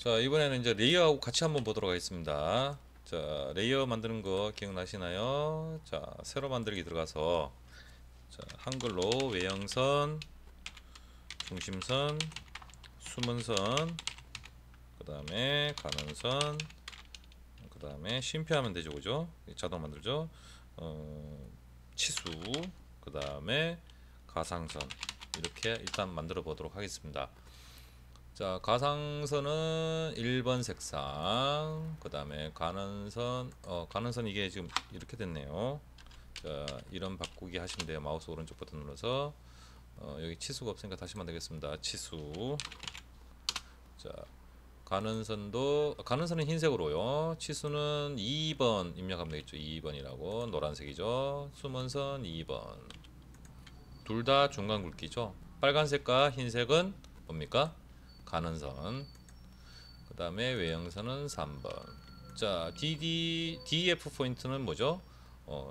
자, 이번에는 이제 레이어하고 같이 한번 보도록 하겠습니다. 자, 레이어 만드는 거 기억나시나요? 자, 새로 만들기 들어가서 자, 한글로 외형선, 중심선, 숨은선, 그 다음에 가는선, 그 다음에 쉼표하면 되죠, 그죠? 자동 만들죠. 치수, 그 다음에 가상선 이렇게 일단 만들어 보도록 하겠습니다. 자, 가상선은 1번 색상, 그 다음에 가는선 이게 지금 이렇게 됐네요. 자, 이런 바꾸기 하시면 돼요. 마우스 오른쪽 버튼 눌러서 여기 치수가 없으니까 다시 만들겠습니다. 치수. 자, 가는선은 흰색으로요. 치수는 2번 입력하면 되겠죠. 2번이라고 노란색이죠. 숨은선 2번. 둘 다 중간 굵기죠. 빨간색과 흰색은 뭡니까? 가는선. 그 다음에 외형선은 3번. 자, DF 포인트는 뭐죠?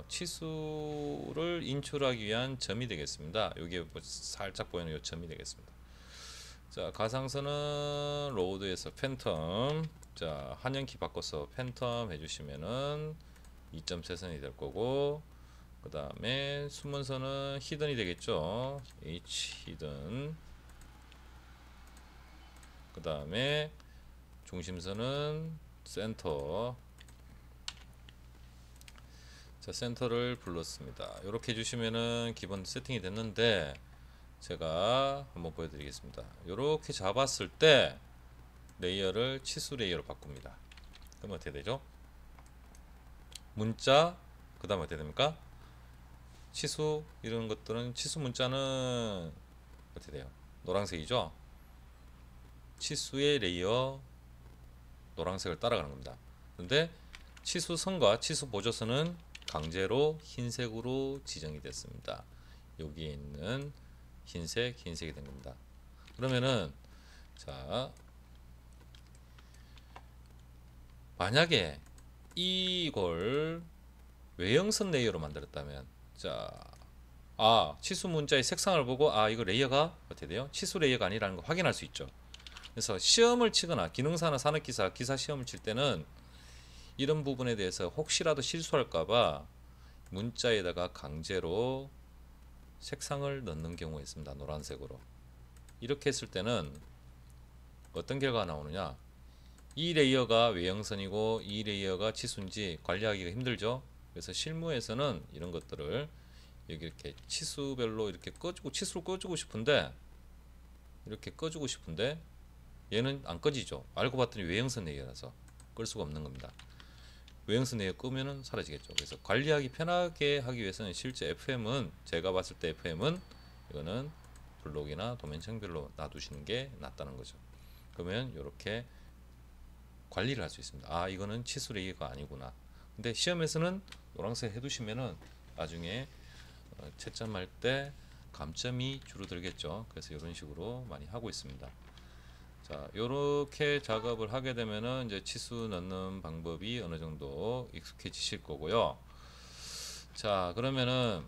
치수를 인출하기 위한 점이 되겠습니다. 여기에 뭐 살짝 보이는 요 점이 되겠습니다. 자, 가상선은 로드에서 팬텀. 자, 한영키 바꿔서 팬텀 해주시면은 2.3선이 될 거고, 그 다음에 숨은선은 히든이 되겠죠. H 히든. 그 다음에 중심선은 센터. 자, 센터를 불렀습니다. 이렇게 해주시면은 기본 세팅이 됐는데 제가 한번 보여드리겠습니다. 이렇게 잡았을 때 레이어를 치수 레이어로 바꿉니다. 그럼 어떻게 되죠? 문자, 그 다음 어떻게 됩니까? 치수, 이런 것들은 치수 문자는 어떻게 돼요? 노란색이죠? 치수의 레이어 노란색을 따라가는 겁니다. 근데 치수선과 치수 보조선은 강제로 흰색으로 지정이 됐습니다. 여기에 있는 흰색이 된 겁니다. 그러면은 자, 만약에 이걸 외형선 레이어로 만들었다면 자, 치수 문자의 색상을 보고 이거 레이어가 어떻게 돼요? 치수 레이어가 아니라는 걸 확인할 수 있죠. 그래서 시험을 치거나 기능사나 산업기사 기사 시험을 칠 때는 이런 부분에 대해서 혹시라도 실수할까봐 문자에다가 강제로 색상을 넣는 경우가 있습니다. 노란색으로. 이렇게 했을 때는 어떤 결과가 나오느냐? 이 레이어가 외형선이고 이 레이어가 치수인지 관리하기가 힘들죠. 그래서 실무에서는 이런 것들을 여기 이렇게 치수별로 이렇게 치수를 꺼주고 싶은데 이렇게 꺼주고 싶은데 얘는 안 꺼지죠. 알고 봤더니 외형선 레이어라서 끌 수가 없는 겁니다. 외형선 레이어 끄면은 사라지겠죠. 그래서 관리하기 편하게 하기 위해서는 실제 FM은 제가 봤을 때 FM은 이거는 블록이나 도면층별로 놔두시는 게 낫다는 거죠. 그러면 이렇게 관리를 할 수 있습니다. 이거는 치수 레이어가 아니구나. 근데 시험에서는 노란색 해두시면은 나중에 채점할 때 감점이 줄어들겠죠. 그래서 이런 식으로 많이 하고 있습니다. 자, 요렇게 작업을 하게 되면은 이제 치수 넣는 방법이 어느 정도 익숙해지실 거고요. 자, 그러면은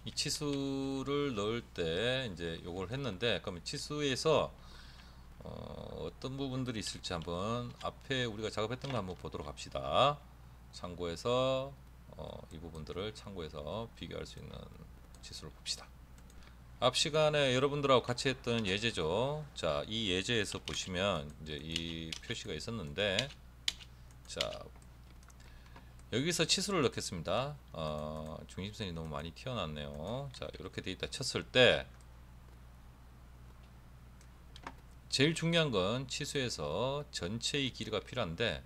이 치수를 넣을 때 이제 요걸 했는데, 그러면 치수에서 어떤 부분들이 있을지 한번 앞에 우리가 작업했던 거 한번 보도록 합시다. 참고해서 이 부분들을 참고해서 비교할 수 있는 치수를 봅시다. 앞 시간에 여러분들하고 같이 했던 예제죠. 자, 이 예제에서 보시면 이제 이 표시가 있었는데, 자, 여기서 치수를 넣겠습니다. 중심선이 너무 많이 튀어나왔네요. 자, 이렇게 돼 있다 쳤을 때 제일 중요한 건 치수에서 전체의 길이가 필요한데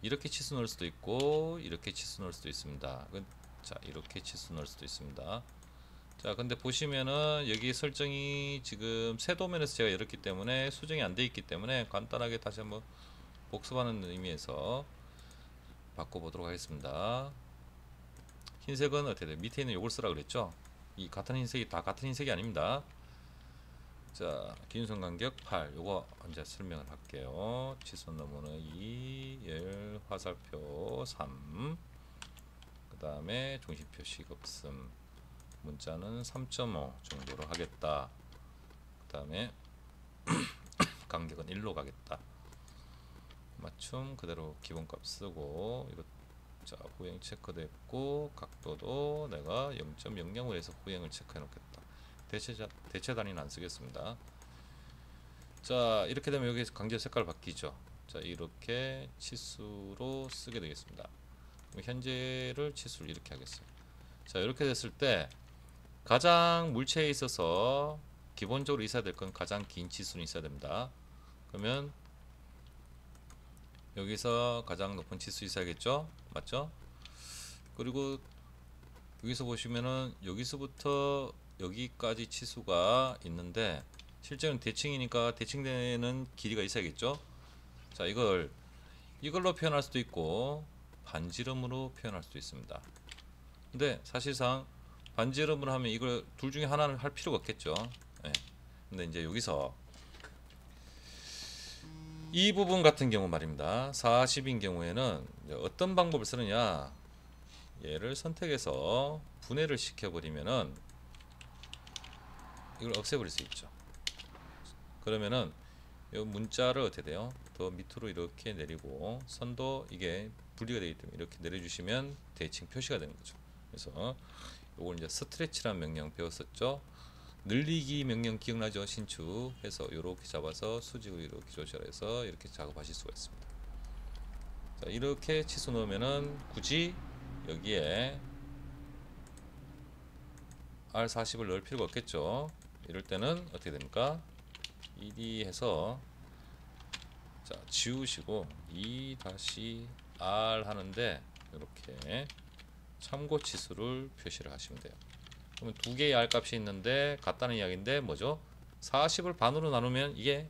이렇게 치수 넣을 수도 있고 이렇게 치수 넣을 수도 있습니다. 자, 이렇게 치수 넣을 수도 있습니다. 자, 근데 보시면은 여기 설정이 지금 새 도면에서 제가 열었기 때문에 수정이 안 돼 있기 때문에 간단하게 다시 한번 복습하는 의미에서 바꿔보도록 하겠습니다. 흰색은 어떻게 돼요? 밑에 있는 요걸 쓰라 그랬죠? 이 같은 흰색이 다 같은 흰색이 아닙니다. 자, 기준선 간격 8 요거 이제 설명을 할게요. 치선 너머는 2, 열 화살표 3, 그 다음에 중심표 시급슴 문자는 3.5 정도로 하겠다. 그 다음에 간격은 1로 가겠다. 맞춤 그대로 기본값 쓰고 이거 자 후행 체크됐고 각도도 내가 0.00에서 후행을 체크해 놓겠다. 대체 단위는 안 쓰겠습니다. 자 이렇게 되면 여기 강제 색깔 바뀌죠. 자 이렇게 치수로 쓰게 되겠습니다. 그럼 현재를 치수를 이렇게 하겠어요. 자 이렇게 됐을 때 가장 물체에 있어서 기본적으로 있어야 될 건 가장 긴 치수는 있어야 됩니다. 그러면 여기서 가장 높은 치수 있어야겠죠? 맞죠? 그리고 여기서 보시면은 여기서부터 여기까지 치수가 있는데 실제는 대칭이니까 대칭되는 길이가 있어야겠죠? 자 이걸로 표현할 수도 있고 반지름으로 표현할 수도 있습니다. 근데 사실상 반지름으로 하면 이걸 둘 중에 하나는 할 필요가 없겠죠. 예. 근데 이제 여기서 이 부분 같은 경우 말입니다. 40인 경우에는 어떤 방법을 쓰느냐, 얘를 선택해서 분해를 시켜버리면은 이걸 없애버릴 수 있죠. 그러면은 이 문자를 어떻게 돼요? 더 밑으로 이렇게 내리고 선도 이게 분리가 되기 때문에 이렇게 내려주시면 대칭 표시가 되는 거죠. 그래서 요걸 이제 스트레치라는 명령 배웠었죠. 늘리기 명령 기억나죠? 신축해서 이렇게 잡아서 수직으로 이렇게 조절해서 이렇게 작업하실 수가 있습니다. 자, 이렇게 치수 넣으면은 굳이 여기에 R40을 넣을 필요가 없겠죠. 이럴 때는 어떻게 됩니까? ED 해서 자 지우시고 E-R 하는데 이렇게 참고 치수를 표시를 하시면 돼요. 그러면 두 개의 R 값이 있는데 같다는 이야기인데 뭐죠? 40을 반으로 나누면 이게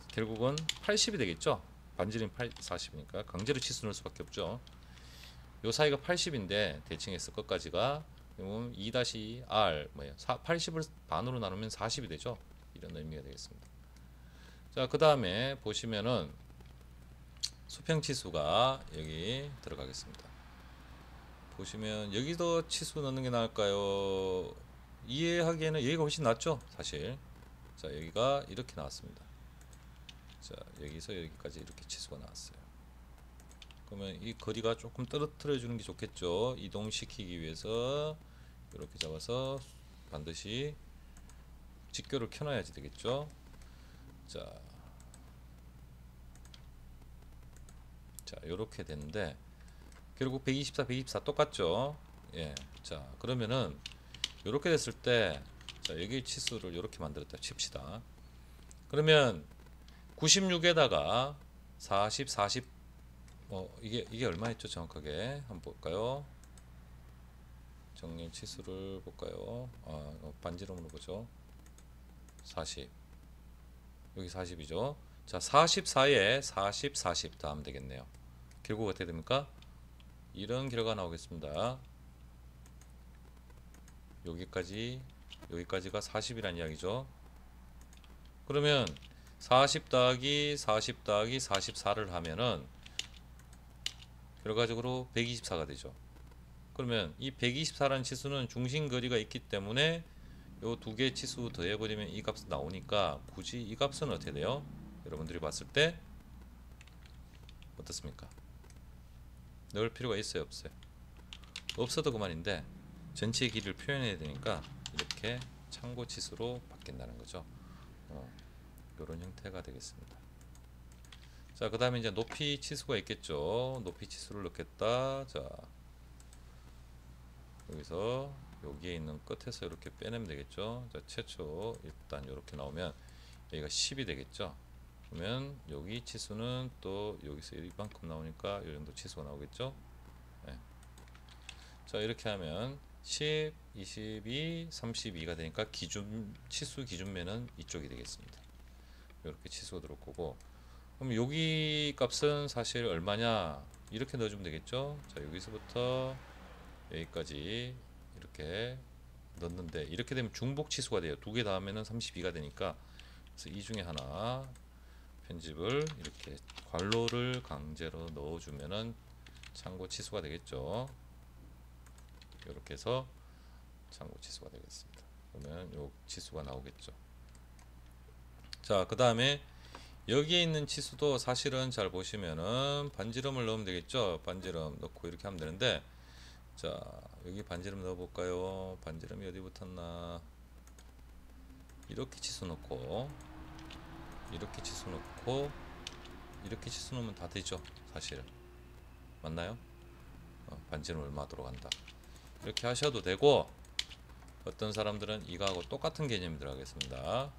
결국은 80이 되겠죠. 반지름 40이니까 강제로 치수 넣을 수밖에 없죠. 요 사이가 80인데 대칭했을 것까지가 그러면 2-R 뭐야? 80을 반으로 나누면 40이 되죠. 이런 의미가 되겠습니다. 자, 그 다음에 보시면은 수평 치수가 여기 들어가겠습니다. 보시면 여기도 치수 넣는 게 나을까요? 이해하기에는 여기가 훨씬 낫죠, 사실. 자, 여기가 이렇게 나왔습니다. 자, 여기서 여기까지 이렇게 치수가 나왔어요. 그러면 이 거리가 조금 떨어뜨려 주는 게 좋겠죠. 이동시키기 위해서 이렇게 잡아서 반드시 직교를 켜놔야지 되겠죠. 자, 이렇게 되는데 결국 124, 124 똑같죠. 예, 자 그러면은 이렇게 됐을 때, 자 여기 치수를 이렇게 만들었다 칩시다. 그러면 96에다가 40, 40, 이게 얼마였죠 정확하게 한번 볼까요? 정리 치수를 볼까요? 반지름으로 보죠. 40, 여기 40이죠. 자 44에 40, 40 더하면 되겠네요. 결국 어떻게 됩니까? 이런 결과가 나오겠습니다. 여기까지가 40이란 이야기죠. 그러면 40 더하기 40 더하기 44를 하면은 결과적으로 124가 되죠. 그러면 이 124라는 치수는 중심 거리가 있기 때문에 요 두 개 치수 더해버리면 이 값이 나오니까 굳이 이 값은 어떻게 돼요? 여러분들이 봤을 때 어떻습니까? 넣을 필요가 있어요, 없어요? 없어도 그만인데 전체 길이를 표현해야 되니까 이렇게 참고 치수로 바뀐다는 거죠. 이런 형태가 되겠습니다. 자, 그 다음에 이제 높이 치수가 있겠죠. 높이 치수를 넣겠다. 자, 여기서 여기에 있는 끝에서 이렇게 빼내면 되겠죠. 자, 최초 일단 이렇게 나오면 여기가 10이 되겠죠. 그러면 여기 치수는 또 여기서 이만큼 나오니까 이 정도 치수가 나오겠죠. 네. 자, 이렇게 하면 10, 22, 32가 되니까 치수 기준면은 이쪽이 되겠습니다. 이렇게 치수가 들어올 거고, 그럼 여기 값은 사실 얼마냐? 이렇게 넣어주면 되겠죠. 자, 여기서부터 여기까지 이렇게 넣는데 이렇게 되면 중복 치수가 돼요. 두 개 더하면은 32가 되니까, 그래서 이 중에 하나 편집을 이렇게 괄호를 강제로 넣어주면은 참고 치수가 되겠죠. 이렇게 해서 참고 치수가 되겠습니다. 그러면 요 치수가 나오겠죠. 자, 그 다음에 여기에 있는 치수도 사실은 잘 보시면은 반지름을 넣으면 되겠죠. 반지름 넣고 이렇게 하면 되는데, 자, 여기 반지름 넣어 볼까요? 반지름이 어디 붙었나? 이렇게 치수 넣고, 이렇게 치수 넣고, 이렇게 치수 넣으면 다 되죠. 사실 맞나요? 반지름 얼마 들어간다. 이렇게 하셔도 되고, 어떤 사람들은 이거하고 똑같은 개념이 들어가겠습니다.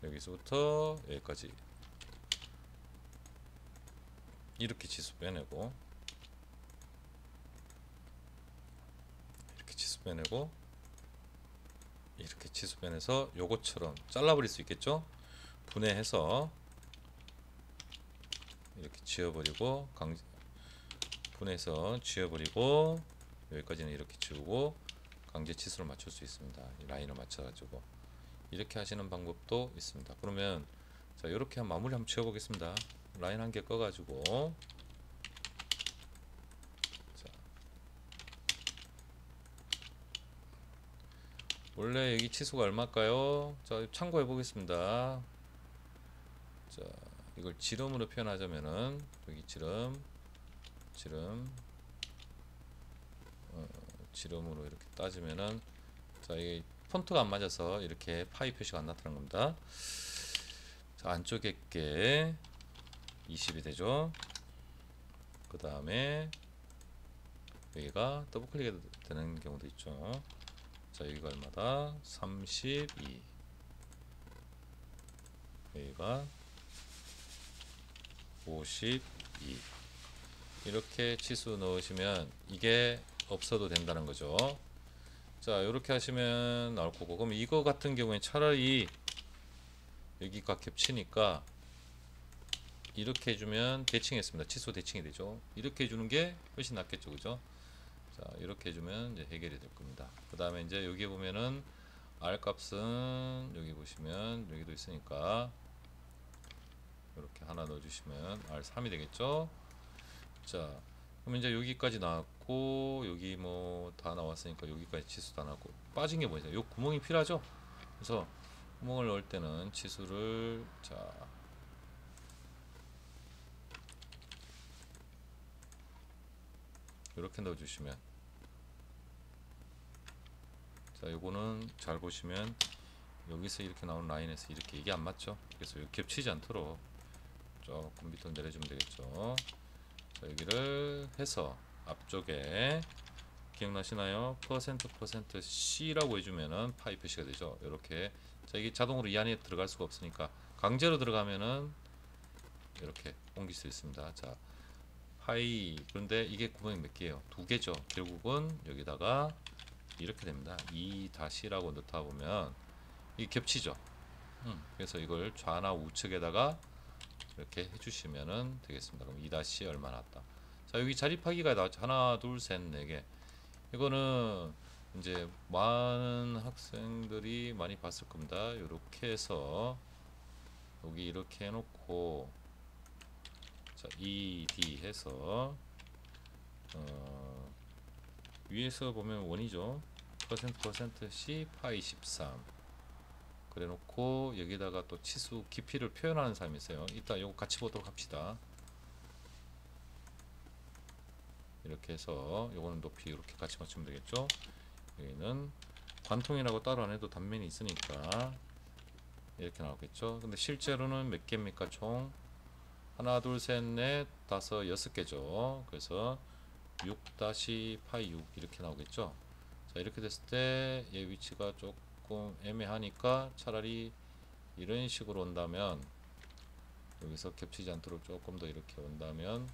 여기서부터 여기까지 이렇게 치수 빼내고, 이렇게 치수 빼내고, 이렇게 치수 빼내서 요것처럼 잘라버릴 수 있겠죠. 분해해서 이렇게 지워버리고, 분해해서 지워버리고, 여기까지는 이렇게 지우고 강제 치수를 맞출 수 있습니다. 이 라인을 맞춰가지고 이렇게 하시는 방법도 있습니다. 그러면 자, 이렇게 마무리 한번 지워보겠습니다. 라인 한 개 꺼가지고, 자, 원래 여기 치수가 얼마일까요? 자, 참고해 보겠습니다. 자, 이걸 지름으로 표현하자면은 여기 지름으로 이렇게 따지면은, 자, 이게 폰트가 안 맞아서 이렇게 파이 표시가 안 나타난 겁니다. 자, 안쪽에 게 20이 되죠. 그 다음에 여기가 더블 클릭이 되는 경우도 있죠. 자, 여기가 얼마다? 32. 여기가 52. 이렇게 치수 넣으시면 이게 없어도 된다는 거죠. 자, 이렇게 하시면 나올 거고, 그럼 이거 같은 경우에 차라리 여기가 겹치니까 이렇게 해주면 대칭했습니다. 치수 대칭이 되죠. 이렇게 해주는 게 훨씬 낫겠죠, 그죠? 자, 이렇게 해주면 이제 해결이 될 겁니다. 그 다음에 이제 여기 보면은 R 값은 여기 보시면 여기도 있으니까 이렇게 하나 넣어주시면 R3이 되겠죠. 자, 그럼 이제 여기까지 나왔고, 여기 뭐 다 나왔으니까 여기까지 치수 다 나왔고, 빠진 게 뭐냐? 요 구멍이 필요하죠. 그래서 구멍을 넣을 때는 치수를, 자, 이렇게 넣어주시면, 자, 요거는 잘 보시면 여기서 이렇게 나온 라인에서 이렇게 이게 안 맞죠. 그래서 겹치지 않도록 조금 밑으로 내려주면 되겠죠. 자, 여기를 해서 앞쪽에 기억나시나요? 퍼센트 C라고 해주면은 파이 표시가 되죠. 이렇게. 자, 이게 자동으로 이 안에 들어갈 수가 없으니까 강제로 들어가면은 이렇게 옮길 수 있습니다. 자, 파이. 그런데 이게 구멍이 몇 개예요? 두 개죠. 결국은 여기다가 이렇게 됩니다. 2-라고 넣다 보면 이게 겹치죠. 그래서 이걸 좌나 우측에다가 이렇게 해주시면 되겠습니다. 그럼 2- 얼마 나왔다. 자, 여기 자립하기가 나왔죠. 하나, 둘, 셋, 네 개. 이거는 이제 많은 학생들이 많이 봤을 겁니다. 이렇게 해서 여기 이렇게 해놓고, 자, ED 해서 위에서 보면 원이죠. 퍼센트 C 파이 13 그래 놓고 여기다가 또 치수 깊이를 표현하는 사람이 있어요. 이따 이거 같이 보도록 합시다. 이렇게 해서 요거는 높이 이렇게 같이 맞추면 되겠죠. 여기는 관통이라고 따로 안 해도 단면이 있으니까 이렇게 나오겠죠. 근데 실제로는 몇 개입니까? 총 하나, 둘, 셋, 넷, 다섯, 6개죠. 그래서 6-파이 6 이렇게 나오겠죠. 자, 이렇게 됐을 때 얘 위치가 조금 애매하니까 차라리 이런 식으로 온다면, 여기서 겹치지 않도록 조금 더 이렇게 온다면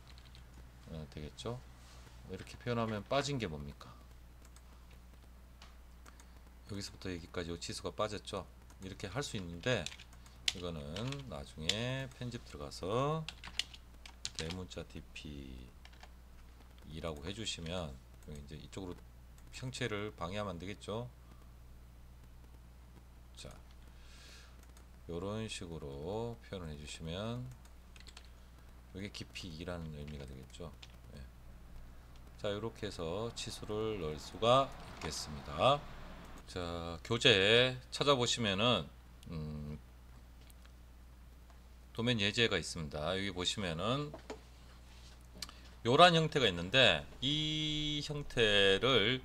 되겠죠. 이렇게 표현하면 빠진 게 뭡니까? 여기서부터 여기까지 요 치수가 빠졌죠. 이렇게 할 수 있는데, 이거는 나중에 편집 들어가서 대문자 DP 2라고 해주시면 이제 이쪽으로 형체를 방해하면 안 되겠죠. 자, 요런 식으로 표현을 해주시면 이게 깊이 2라는 의미가 되겠죠. 네. 자, 이렇게 해서 치수를 넣을 수가 있겠습니다. 자, 교재 찾아보시면은 도면 예제가 있습니다. 여기 보시면은 요런 형태가 있는데, 이 형태를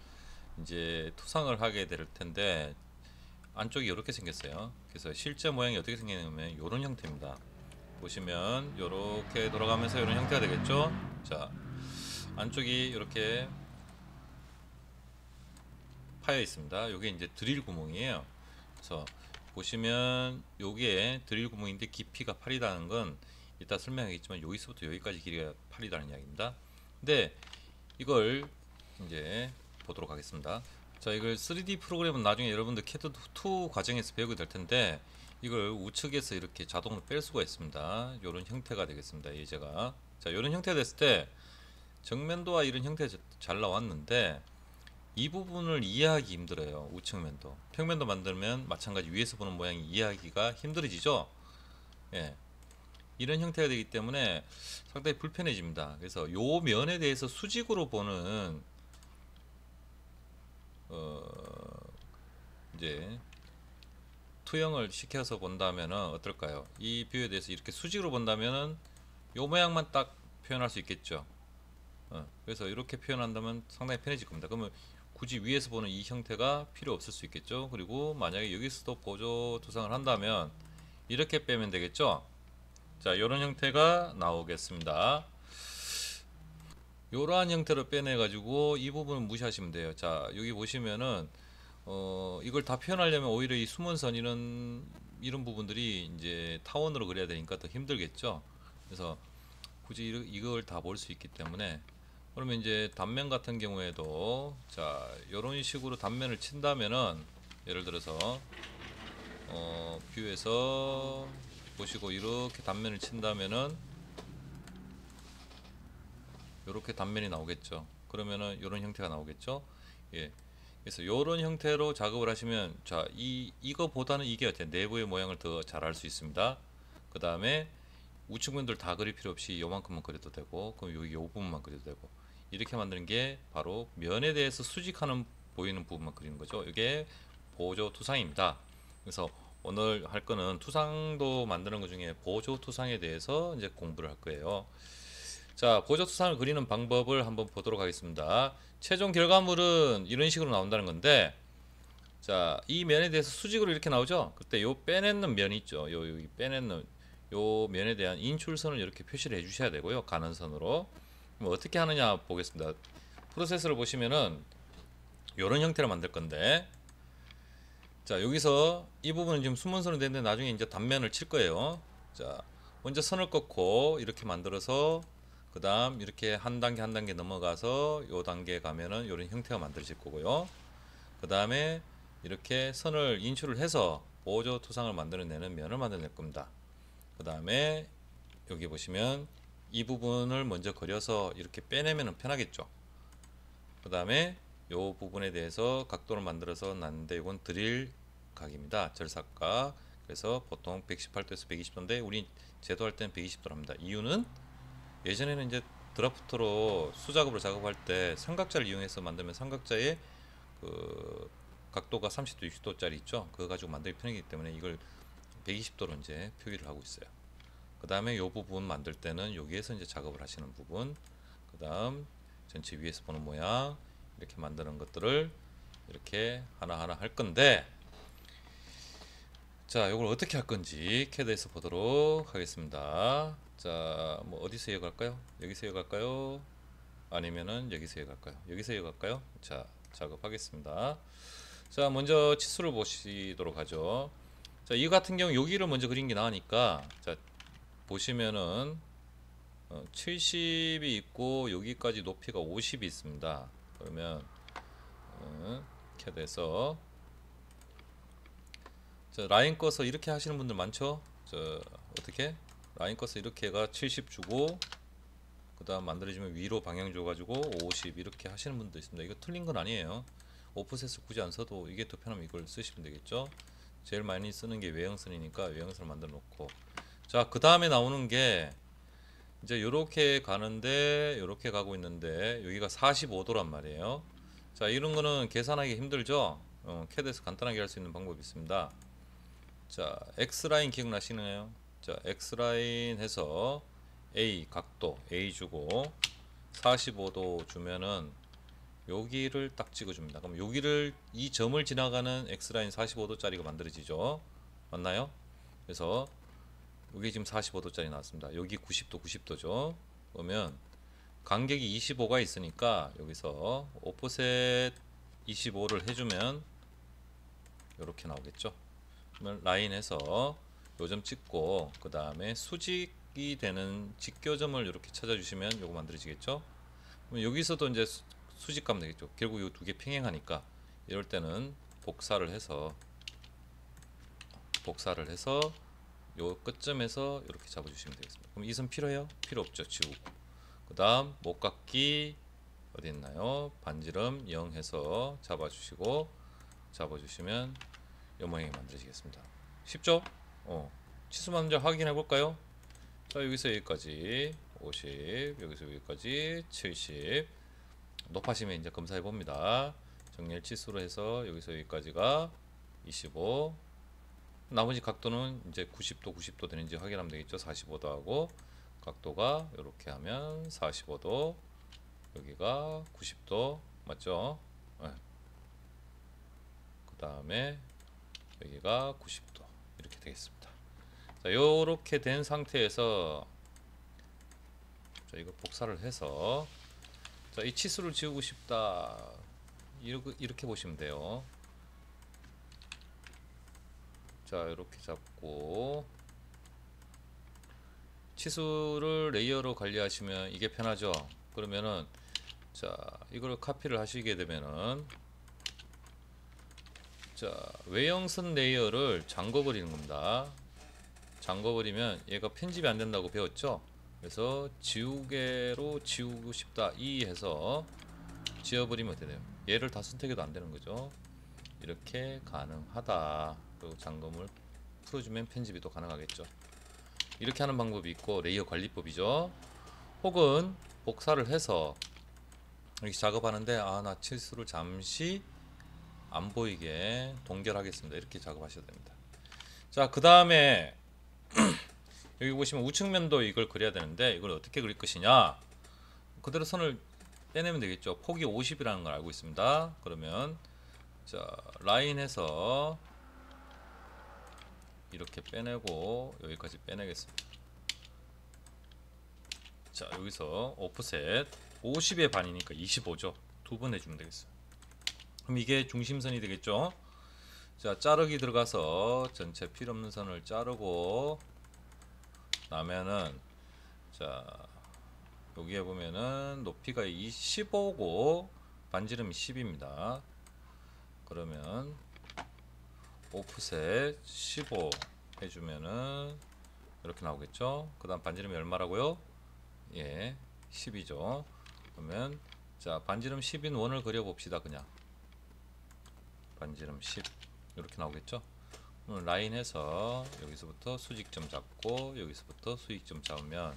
이제 투상을 하게 될 텐데, 안쪽이 이렇게 생겼어요. 그래서 실제 모양이 어떻게 생기냐면 요런 형태입니다. 보시면 요렇게 돌아가면서 이런 형태가 되겠죠. 자, 안쪽이 이렇게 파여 있습니다. 요게 이제 드릴 구멍이에요. 그래서 보시면 요게 드릴 구멍인데 깊이가 8이라는 건 이따 설명하겠지만 여기서부터 여기까지 길이가 8이라는 이야기입니다. 근데 이걸 이제 보도록 하겠습니다. 자, 이걸 3D 프로그램은 나중에 여러분들 CAD2 과정에서 배우게 될 텐데, 이걸 우측에서 이렇게 자동으로 뺄 수가 있습니다. 이런 형태가 되겠습니다. 예제가. 자, 이런 형태가 됐을 때 정면도와 이런 형태가 잘 나왔는데, 이 부분을 이해하기 힘들어요. 우측면도. 평면도 만들면 마찬가지 위에서 보는 모양이 이해하기가 힘들어지죠. 예. 이런 형태가 되기 때문에 상당히 불편해집니다. 그래서 요 면에 대해서 수직으로 보는 이제 투영을 시켜서 본다면은 어떨까요? 이 뷰에 대해서 이렇게 수직으로 본다면은 요 모양만 딱 표현할 수 있겠죠. 그래서 이렇게 표현한다면 상당히 편해질 겁니다. 그러면 굳이 위에서 보는 이 형태가 필요 없을 수 있겠죠. 그리고 만약에 여기서도 보조 투상을 한다면 이렇게 빼면 되겠죠. 자, 이런 형태가 나오겠습니다. 이러한 형태로 빼내 가지고 이 부분은 무시하시면 돼요. 자, 여기 보시면은 이걸 다 표현하려면 오히려 이 숨은선 이런 부분들이 이제 타원으로 그려야 되니까 더 힘들겠죠. 그래서 굳이 이걸 다 볼 수 있기 때문에, 그러면 이제 단면 같은 경우에도 자, 이런 식으로 단면을 친다면은 예를 들어서 뷰에서 보시고 이렇게 단면을 친다면은 이렇게 단면이 나오겠죠. 그러면은 이런 형태가 나오겠죠. 예. 그래서 이런 형태로 작업을 하시면, 자, 이거보다는 이게 어때요? 내부의 모양을 더 잘 알 수 있습니다. 그 다음에 우측면들 다 그릴 필요 없이 요만큼만 그려도 되고, 그럼 여기 요 부분만 그려도 되고, 이렇게 만드는 게 바로 면에 대해서 수직하는 보이는 부분만 그리는 거죠. 이게 보조 투상입니다. 그래서 오늘 할 거는 투상도 만드는 것 중에 보조 투상에 대해서 이제 공부를 할 거예요. 자, 보조 투상을 그리는 방법을 한번 보도록 하겠습니다. 최종 결과물은 이런 식으로 나온다는 건데, 자, 이 면에 대해서 수직으로 이렇게 나오죠. 그때 요 빼내는 면이 있죠. 요 빼내는 요 면에 대한 인출선을 이렇게 표시를 해 주셔야 되고요. 가는 선으로. 그럼 어떻게 하느냐 보겠습니다. 프로세스를 보시면은 요런 형태로 만들 건데, 자, 여기서 이 부분은 지금 숨은 선이 되는데 나중에 이제 단면을 칠 거예요. 자, 먼저 선을 긋고 이렇게 만들어서 그 다음 이렇게 한 단계 한 단계 넘어가서 요 단계에 가면은 요런 형태가 만들어질 거고요. 그 다음에 이렇게 선을 인출을 해서 보조 투상을 만들어내는 면을 만들어낼 겁니다. 그 다음에 여기 보시면 이 부분을 먼저 그려서 이렇게 빼내면 편하겠죠. 그 다음에 요 부분에 대해서 각도를 만들어서 놨는데 이건 드릴 각입니다. 절삭각. 그래서 보통 118도에서 120도인데 우리 제도할 때는 120도로 합니다. 이유는 예전에는 이제 드라프트로 수작업을 작업할 때 삼각자를 이용해서 만들면 삼각자의 그 각도가 30도, 60도짜리 있죠. 그거 가지고 만들기 편하기 때문에 이걸 120도로 이제 표기를 하고 있어요. 그 다음에 요 부분 만들 때는 여기에서 이제 작업을 하시는 부분, 그 다음 전체 위에서 보는 모양 이렇게 만드는 것들을 이렇게 하나하나 할 건데, 자, 이걸 어떻게 할 건지 캐드에서 보도록 하겠습니다. 자, 뭐 어디서 이어갈까요? 여기서 이어갈까요? 아니면은 여기서 이어갈까요? 여기서 이어갈까요? 자, 작업하겠습니다. 자, 먼저 치수를 보시도록 하죠. 자, 이 같은 경우 여기를 먼저 그린 게 나으니까, 자, 보시면은 70이 있고 여기까지 높이가 50이 있습니다. 그러면 캐드에서 자, 라인 꺼서 이렇게 하시는 분들 많죠? 저 어떻게? 라인 꺼서 이렇게가 70 주고 그 다음 만들어지면 위로 방향 줘가지고 50 이렇게 하시는 분도 있습니다. 이거 틀린 건 아니에요. 오프셋을 굳이 안 써도 이게 더 편하면 이걸 쓰시면 되겠죠. 제일 많이 쓰는 게 외형선이니까 외형선을 만들어 놓고, 자, 그 다음에 나오는 게 이제 요렇게 가는데 요렇게 가고 있는데 여기가 45도란 말이에요. 자, 이런 거는 계산하기 힘들죠. CAD에서 간단하게 할 수 있는 방법이 있습니다. 자, X라인 기억나시나요? 자, X라인 해서 A 각도 A 주고 45도 주면은 여기를 딱 찍어줍니다. 그럼 여기를 이 점을 지나가는 X라인 45도짜리가 만들어지죠. 맞나요? 그래서 여기 지금 45도짜리 나왔습니다. 여기 90도 90도죠. 그러면 간격이 25가 있으니까 여기서 오프셋 25를 해주면 이렇게 나오겠죠. 그러면 라인에서 요점 찍고 그 다음에 수직이 되는 직교점을 이렇게 찾아주시면 요거 만들어지겠죠. 그럼 여기서도 이제 수직감 되겠죠. 결국 이 두 개 평행하니까 이럴 때는 복사를 해서 요 끝점에서 이렇게 잡아주시면 되겠습니다. 그럼 이 선 필요해요? 필요 없죠. 지우고. 그 다음 목깎기 어디 있나요? 반지름 0 해서 잡아주시면 이 모양이 만들어지겠습니다. 쉽죠? 치수 먼저 확인해 볼까요? 자, 여기서 여기까지 50, 여기서 여기까지 70. 높아지면 이제 검사해 봅니다. 정렬 치수로 해서 여기서 여기까지가 25. 나머지 각도는 이제 90도 90도 되는지 확인하면 되겠죠. 45도 하고 각도가 이렇게 하면 45도, 여기가 90도 맞죠? 네. 그 다음에 여기가 90도 이렇게 되겠습니다. 자, 요렇게 된 상태에서 자, 이거 복사를 해서 자, 이 치수를 지우고 싶다 이렇게 보시면 돼요. 자, 이렇게 잡고 치수를 레이어로 관리하시면 이게 편하죠. 그러면은 자, 이걸 카피를 하시게 되면은 자, 외형선 레이어를 잠궈 버리는 겁니다. 잠궈 버리면 얘가 편집이 안 된다고 배웠죠. 그래서 지우개로 지우고 싶다 이 해서 지워버리면 되네요. 얘를 다 선택해도 안 되는 거죠. 이렇게 가능하다. 그리고 잠금을 풀어주면 편집이 또 가능하겠죠. 이렇게 하는 방법이 있고 레이어 관리법이죠. 혹은 복사를 해서 이렇게 작업하는데 나 치수를 잠시 안 보이게 동결하겠습니다. 이렇게 작업하셔야 됩니다. 자, 그 다음에 여기 보시면 우측면도 이걸 그려야 되는데 이걸 어떻게 그릴 것이냐, 그대로 선을 빼내면 되겠죠. 폭이 50이라는 걸 알고 있습니다. 그러면 자, 라인에서 이렇게 빼내고 여기까지 빼내겠습니다. 자, 여기서 오프셋 50의 반이니까 25죠. 두 번 해주면 되겠어요. 그럼 이게 중심선이 되겠죠. 자, 자르기 들어가서 전체 필요 없는 선을 자르고 나면은 자, 여기에 보면은 높이가 15고 반지름이 10입니다. 그러면 오프셋 15 해주면은 이렇게 나오겠죠. 그 다음 반지름이 얼마라고요? 예, 10이죠. 그러면 자, 반지름 10인 원을 그려봅시다. 그냥 반지름 10 이렇게 나오겠죠. 그럼 라인해서 여기서부터 수직점 잡고 여기서부터 수직점 잡으면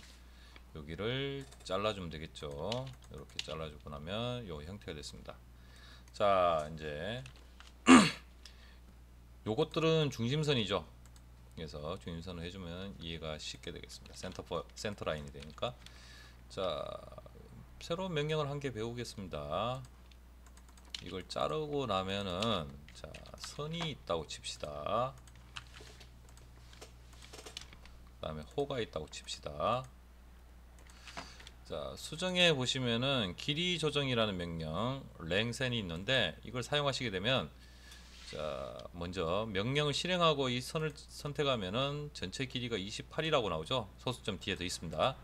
여기를 잘라주면 되겠죠. 이렇게 잘라주고 나면 요 형태가 됐습니다. 자, 이제 요것들은 중심선이죠. 그래서 중심선을 해주면 이해가 쉽게 되겠습니다. 센터 라인이 되니까. 자, 새로운 명령을 한 개 배우겠습니다. 이걸 자르고 나면은 자, 선이 있다고 칩시다. 그 다음에 호가 있다고 칩시다. 자, 수정에 보시면은 길이 조정이라는 명령 랭센이 있는데 이걸 사용하시게 되면 자, 먼저 명령을 실행하고 이 선을 선택하면은 전체 길이가 28이라고 나오죠. 소수점 뒤에 더 있습니다.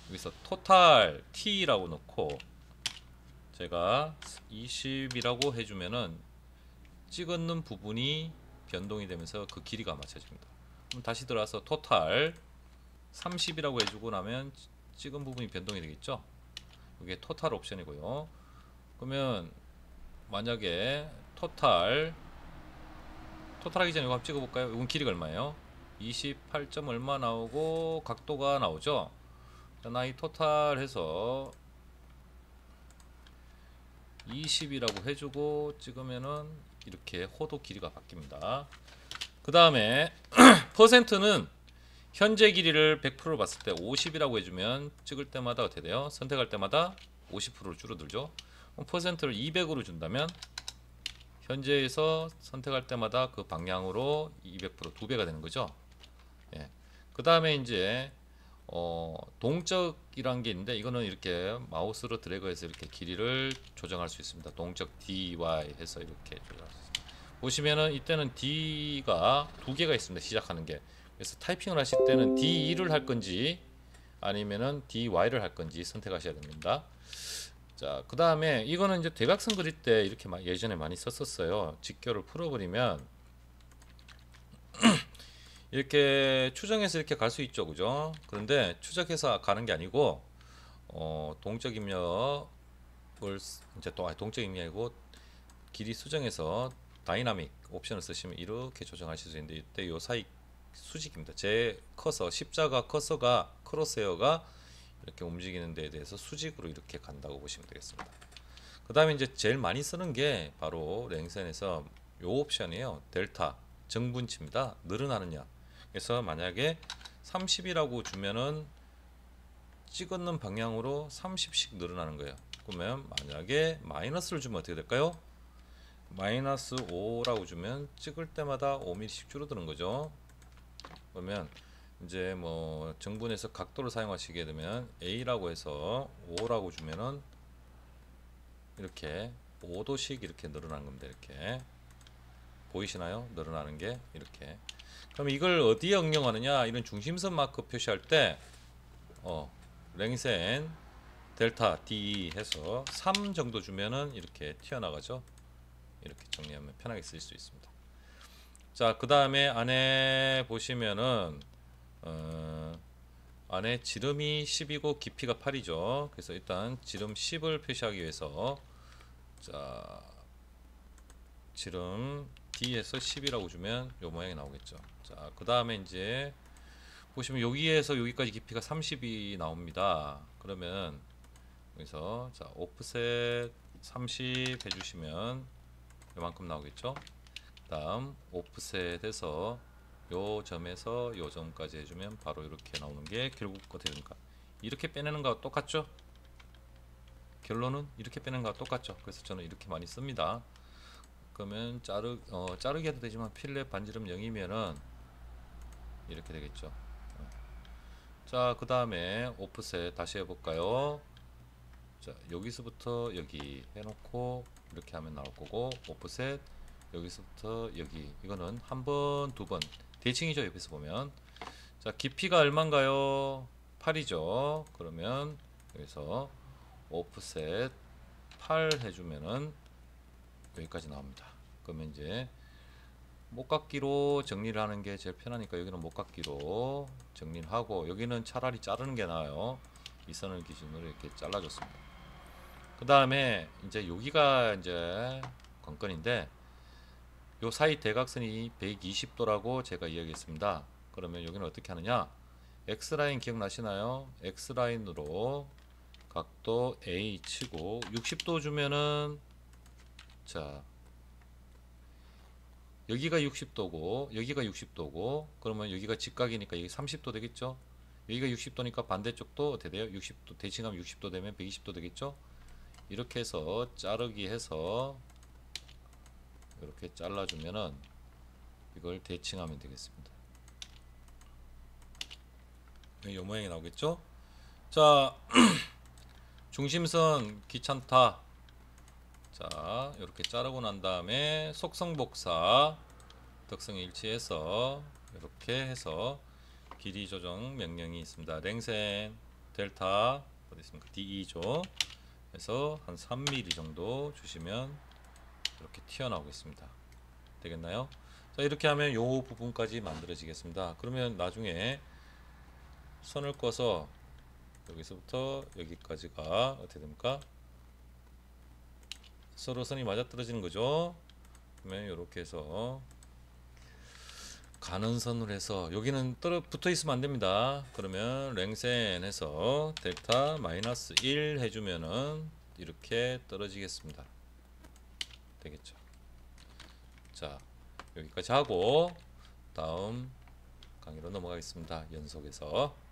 여기서 토탈 t라고 넣고 제가 20이라고 해주면은 찍었는 부분이 변동이 되면서 그 길이가 맞춰집니다. 그럼 다시 들어와서 토탈 30이라고 해주고 나면 찍은 부분이 변동이 되겠죠. 이게 토탈 옵션이고요. 그러면 만약에 토탈 하기 전에 이거 한번 찍어볼까요? 이건 길이가 얼마예요? 28점 얼마 나오고 각도가 나오죠. ni 토탈 해서 20이라고 해주고 찍으면은 이렇게 호도 길이가 바뀝니다. 그 다음에 퍼센트는 현재 길이를 100% 봤을 때 50이라고 해주면 찍을 때마다 어떻게 돼요? 선택할 때마다 50%로 줄어들죠. 퍼센트를 200으로 준다면 현재에서 선택할 때마다 그 방향으로 200% 2배가 되는 거죠. 예. 그 다음에 이제 동적이란 게 있는데 이거는 이렇게 마우스로 드래그해서 이렇게 길이를 조정할 수 있습니다. 동적 dy 해서 이렇게 조정할 수 있습니다. 보시면은 이때는 d가 두 개가 있습니다. 시작하는 게. 그래서 타이핑을 하실 때는 d2를 할 건지 아니면은 dy를 할 건지 선택하셔야 됩니다. 자, 그 다음에 이거는 이제 대각선 그릴 때 이렇게 예전에 많이 썼었어요. 직교를 풀어버리면 이렇게 추정해서 이렇게 갈 수 있죠, 그죠? 그런데 추적해서 가는 게 아니고 동적 입력을 이제 또 동적 입력이고 길이 수정해서 다이나믹 옵션을 쓰시면 이렇게 조정하실 수 있는데 이때 요 사이 수직입니다. 제 커서 십자가 커서가 크로스헤어가 이렇게 움직이는 데에 대해서 수직으로 이렇게 간다고 보시면 되겠습니다. 그 다음에 이제 제일 많이 쓰는 게 바로 랭센에서 요 옵션이에요. 델타 정분치입니다. 늘어나느냐. 그래서 만약에 30이라고 주면은 찍는 방향으로 30씩 늘어나는 거예요. 그러면 만약에 마이너스를 주면 어떻게 될까요? 마이너스 5라고 주면 찍을 때마다 5mm씩 줄어드는 거죠. 그러면 이제 뭐 정분에서 각도를 사용하시게 되면 A라고 해서 5라고 주면은 이렇게 5도씩 이렇게 늘어나는 겁니다. 이렇게 보이시나요? 늘어나는 게 이렇게. 그럼 이걸 어디에 응용하느냐? 이런 중심선 마크 표시할 때 랭센 델타 D 해서 3 정도 주면은 이렇게 튀어나가죠. 이렇게 정리하면 편하게 쓸 수 있습니다. 자, 그 다음에 안에 보시면은 안에 지름이 10이고 깊이가 8이죠. 그래서 일단 지름 10을 표시하기 위해서 자, 지름 D에서 10이라고 주면 요 모양이 나오겠죠. 자, 그 다음에 이제 보시면 여기에서 여기까지 깊이가 30이 나옵니다. 그러면 여기서 자, 오프셋 30 해주시면 요만큼 나오겠죠. 다음 오프셋에서 요 점에서 요 점까지 해주면 바로 이렇게 나오는 게 결국 어떻게 됩니까? 이렇게 빼내는 거와 똑같죠? 결론은 이렇게 빼내는 거와 똑같죠? 그래서 저는 이렇게 많이 씁니다. 그러면 자르기 해도 되지만 필렛 반지름 0이면은 이렇게 되겠죠. 자, 그 다음에 오프셋 다시 해볼까요? 자, 여기서부터 여기 해놓고 이렇게 하면 나올 거고, 오프셋 여기서부터 여기, 이거는 한 번, 두 번 대칭이죠. 옆에서 보면. 자, 깊이가 얼마인가요? 8이죠. 그러면 여기서 오프셋 8 해주면은 여기까지 나옵니다. 그러면 이제 목깎기로 정리를 하는 게 제일 편하니까 여기는 목깎기로 정리를 하고, 여기는 차라리 자르는 게 나아요. 이 선을 기준으로 이렇게 잘라줬습니다. 그 다음에 이제 여기가 이제 관건인데, 요 사이 대각선이 120도라고 제가 이야기했습니다. 그러면 여기는 어떻게 하느냐? X라인 기억나시나요? X라인으로 각도 A 치고 60도 주면은, 자, 여기가 60도고 여기가 60도고 그러면 여기가 직각이니까 여기 30도 되겠죠? 여기가 60도니까 반대쪽도 어떻게 돼요? 60도 대칭하면 60도 되면 120도 되겠죠? 이렇게 해서 자르기 해서 이렇게 잘라주면은 이걸 대칭하면 되겠습니다. 이 모양이 나오겠죠? 자, 중심선 귀찮다. 자, 이렇게 자르고 난 다음에 속성복사 덕성 일치해서 이렇게 해서 길이 조정 명령이 있습니다. 랭센 델타 어디 있습니까? D2죠. 그래서 한 3mm 정도 주시면 이렇게 튀어나오고 있습니다. 되겠나요? 자, 이렇게 하면 요 부분까지 만들어지겠습니다. 그러면 나중에 선을 꺼서 여기서부터 여기까지가 어떻게 됩니까? 서로 선이 맞아떨어지는 거죠. 그러면 이렇게 해서 가는 선으로 해서 여기는 붙어 있으면 안 됩니다. 그러면 랭센 해서 델타 마이너스 1 해주면은 이렇게 떨어지겠습니다. 되겠죠. 자, 여기까지 하고 다음 강의로 넘어가겠습니다. 연속해서.